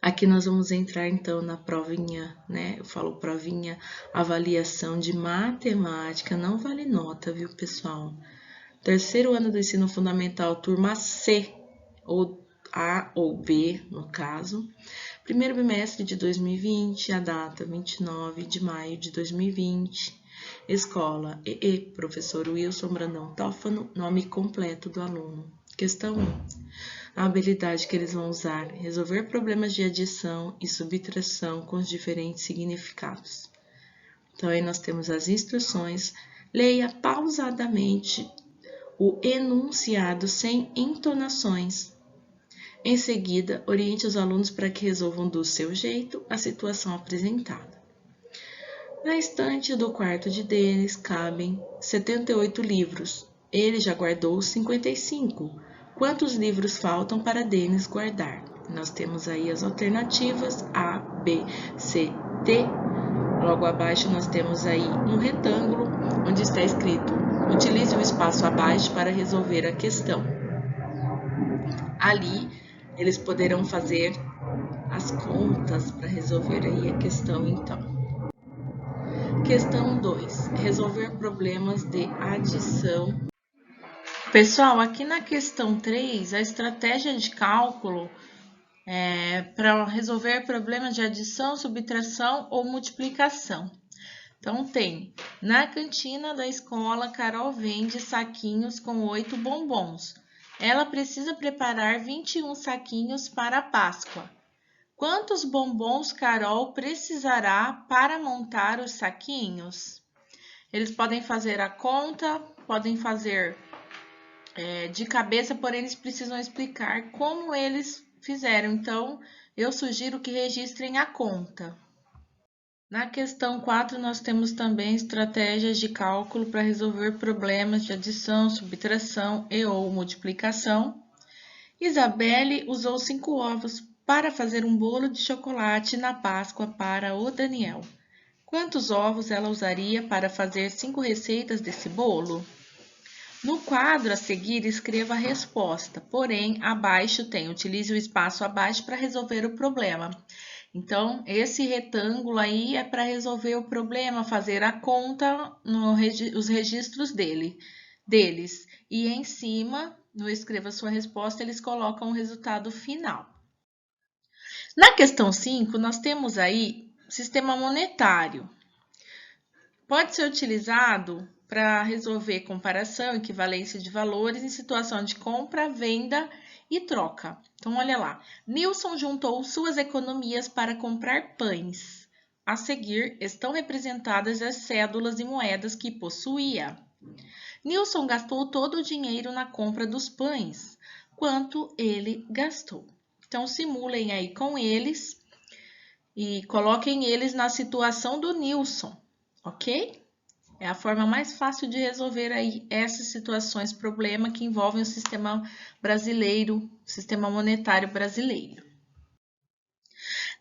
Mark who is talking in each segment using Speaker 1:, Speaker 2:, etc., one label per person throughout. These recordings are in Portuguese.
Speaker 1: Aqui nós vamos entrar então na provinha, né? Eu falo provinha, avaliação de matemática, não vale nota, viu, pessoal? Terceiro ano do ensino fundamental, turma C, ou A ou B, no caso. Primeiro bimestre de 2020, a data 29 de maio de 2020. Escola EE, professor Wilson Brandão Tófano, nome completo do aluno. Questão 1. A habilidade que eles vão usar: resolver problemas de adição e subtração com os diferentes significados. Então, aí nós temos as instruções. Leia pausadamente o enunciado sem entonações. Em seguida, oriente os alunos para que resolvam do seu jeito a situação apresentada. Na estante do quarto de Denis cabem 78 livros. Ele já guardou 55. Quantos livros faltam para Denis guardar? Nós temos aí as alternativas A, B, C, D. Logo abaixo nós temos aí um retângulo onde está escrito: utilize o espaço abaixo para resolver a questão. Ali eles poderão fazer as contas para resolver aí a questão então. Questão 2. Resolver problemas de adição. Pessoal, aqui na questão 3, a estratégia de cálculo para resolver problemas de adição, subtração ou multiplicação. Então, tem: na cantina da escola, Carol vende saquinhos com 8 bombons. Ela precisa preparar 21 saquinhos para a Páscoa. Quantos bombons Carol precisará para montar os saquinhos? Eles podem fazer a conta, podem fazer de cabeça, porém eles precisam explicar como eles fizeram. Então, eu sugiro que registrem a conta. Na questão 4, nós temos também estratégias de cálculo para resolver problemas de adição, subtração e ou multiplicação. Isabelle usou 5 ovos para fazer um bolo de chocolate na Páscoa para o Daniel. Quantos ovos ela usaria para fazer 5 receitas desse bolo? No quadro a seguir, escreva a resposta, porém, abaixo tem: utilize o espaço abaixo para resolver o problema. Então, esse retângulo aí é para resolver o problema, fazer a conta nos registros deles. E em cima, no escreva sua resposta, eles colocam o resultado final. Na questão 5, nós temos aí sistema monetário. Pode ser utilizado para resolver comparação, equivalência de valores em situação de compra, venda e troca. Então, olha lá. Nilson juntou suas economias para comprar pães. A seguir, estão representadas as cédulas e moedas que possuía. Nilson gastou todo o dinheiro na compra dos pães. Quanto ele gastou? Então, simulem aí com eles e coloquem eles na situação do Nilson, ok? É a forma mais fácil de resolver aí essas situações, problema que envolvem o sistema brasileiro, sistema monetário brasileiro.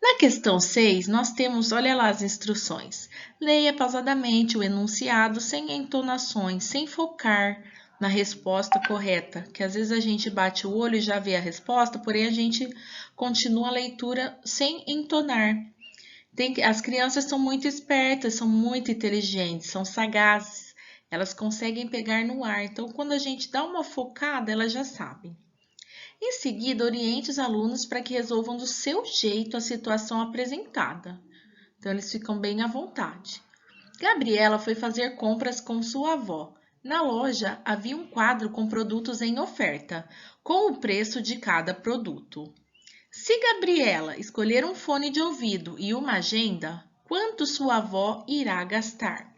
Speaker 1: Na questão 6, nós temos, olha lá as instruções. Leia pausadamente o enunciado sem entonações, sem focar na resposta correta, que às vezes a gente bate o olho e já vê a resposta, porém a gente continua a leitura sem entonar. As crianças são muito espertas, são muito inteligentes, são sagazes. Elas conseguem pegar no ar. Então, quando a gente dá uma focada, elas já sabem. Em seguida, oriente os alunos para que resolvam do seu jeito a situação apresentada. Então, eles ficam bem à vontade. Gabriela foi fazer compras com sua avó. Na loja, havia um quadro com produtos em oferta, com o preço de cada produto. Se Gabriela escolher um fone de ouvido e uma agenda, quanto sua avó irá gastar?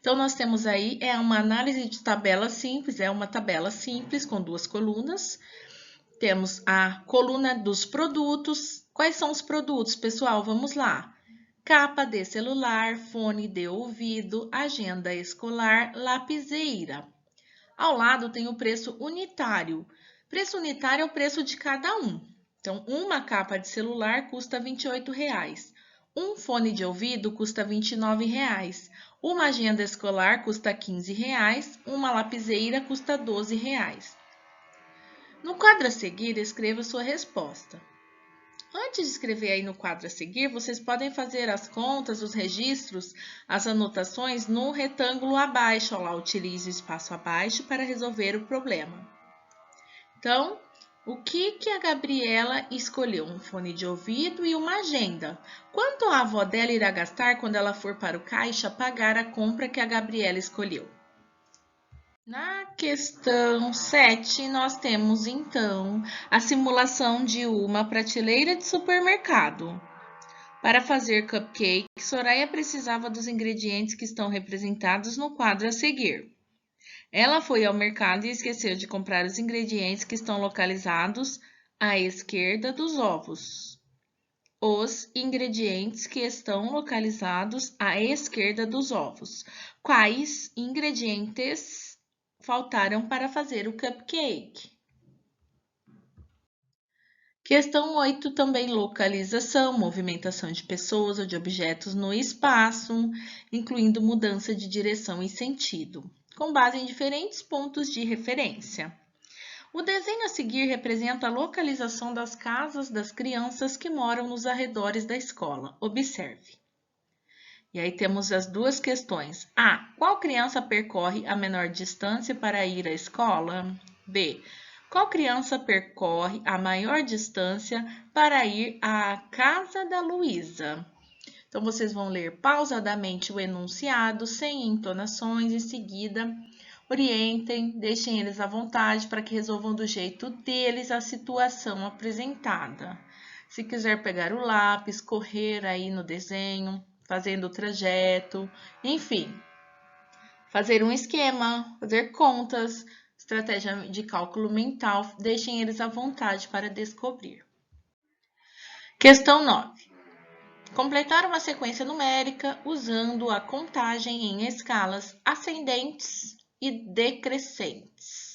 Speaker 1: Então, nós temos aí uma análise de tabela simples, é uma tabela simples com 2 colunas. Temos a coluna dos produtos. Quais são os produtos, pessoal? Vamos lá. Capa de celular, fone de ouvido, agenda escolar, lapiseira. Ao lado tem o preço unitário. Preço unitário é o preço de cada um. Então, uma capa de celular custa R$ 28,00. Um fone de ouvido custa R$ 29,00. Uma agenda escolar custa R$ 15,00. Uma lapiseira custa R$ 12,00. No quadro a seguir, escreva sua resposta. Antes de escrever aí no quadro a seguir, vocês podem fazer as contas, os registros, as anotações no retângulo abaixo. Olha lá, utilize o espaço abaixo para resolver o problema. Então, o que a Gabriela escolheu? Um fone de ouvido e uma agenda. Quanto a avó dela irá gastar quando ela for para o caixa pagar a compra que a Gabriela escolheu? Na questão 7, nós temos, então, a simulação de uma prateleira de supermercado. Para fazer cupcake, Soraya precisava dos ingredientes que estão representados no quadro a seguir. Ela foi ao mercado e esqueceu de comprar os ingredientes que estão localizados à esquerda dos ovos. Os ingredientes que estão localizados à esquerda dos ovos. Quais ingredientes faltaram para fazer o cupcake? Questão 8 também localização, movimentação de pessoas ou de objetos no espaço, incluindo mudança de direção e sentido, com base em diferentes pontos de referência. O desenho a seguir representa a localização das casas das crianças que moram nos arredores da escola. Observe. E aí temos as duas questões. A. Qual criança percorre a menor distância para ir à escola? B. Qual criança percorre a maior distância para ir à casa da Luísa? Então, vocês vão ler pausadamente o enunciado, sem entonações, em seguida orientem, deixem eles à vontade para que resolvam do jeito deles a situação apresentada. Se quiser pegar o lápis, correr aí no desenho, fazendo o trajeto, enfim, fazer um esquema, fazer contas, estratégia de cálculo mental, deixem eles à vontade para descobrir. Questão 9. Completar uma sequência numérica usando a contagem em escalas ascendentes e decrescentes.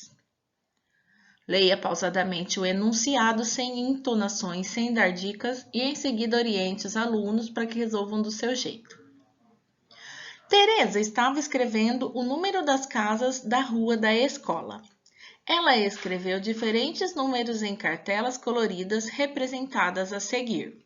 Speaker 1: Leia pausadamente o enunciado sem entonações, sem dar dicas e em seguida oriente os alunos para que resolvam do seu jeito. Tereza estava escrevendo o número das casas da rua da escola. Ela escreveu diferentes números em cartelas coloridas representadas a seguir.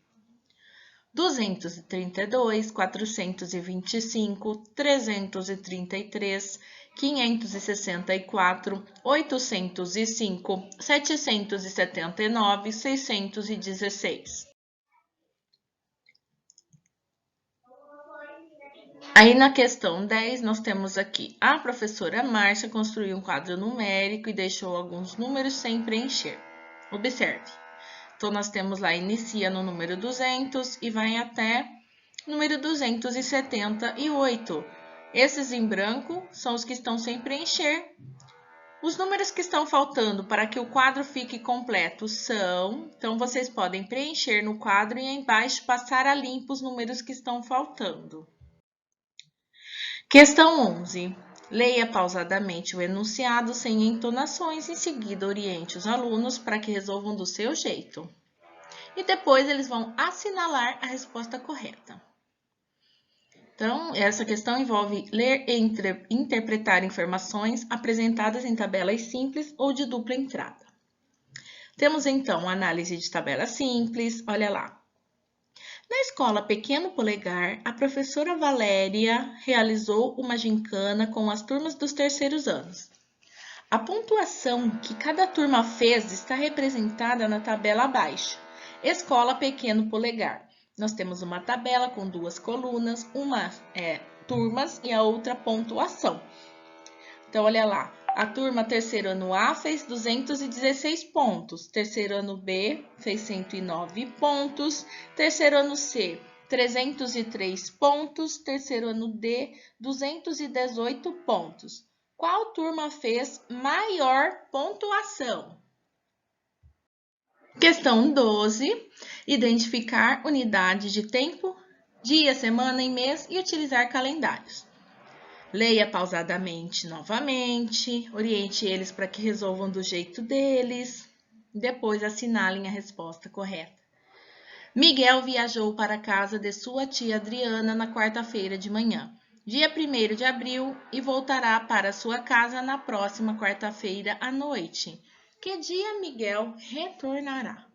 Speaker 1: 232, 425, 333, 564, 805, 779, 616. Aí na questão 10, nós temos aqui, a professora Márcia construiu um quadro numérico e deixou alguns números sem preencher. Observe. Então, nós temos lá, inicia no número 200 e vai até número 278. Esses em branco são os que estão sem preencher. Os números que estão faltando para que o quadro fique completo são... Então, vocês podem preencher no quadro e embaixo passar a limpo os números que estão faltando. Questão 11. Leia pausadamente o enunciado sem entonações, em seguida oriente os alunos para que resolvam do seu jeito. E depois eles vão assinalar a resposta correta. Então, essa questão envolve ler e interpretar informações apresentadas em tabelas simples ou de dupla entrada. Temos então análise de tabela simples, olha lá. Na escola Pequeno Polegar, a professora Valéria realizou uma gincana com as turmas dos terceiros anos. A pontuação que cada turma fez está representada na tabela abaixo. Escola Pequeno Polegar. Nós temos uma tabela com duas colunas, uma é turmas e a outra pontuação. Então, olha lá. A turma terceiro ano A fez 216 pontos, terceiro ano B fez 109 pontos, terceiro ano C 303 pontos, terceiro ano D 218 pontos. Qual turma fez maior pontuação? Questão 12. Identificar unidades de tempo, dia, semana e mês e utilizar calendários. Leia pausadamente novamente, oriente eles para que resolvam do jeito deles, depois assinalem a resposta correta. Miguel viajou para a casa de sua tia Adriana na quarta-feira de manhã, dia 1º de abril, e voltará para sua casa na próxima quarta-feira à noite. Que dia Miguel retornará?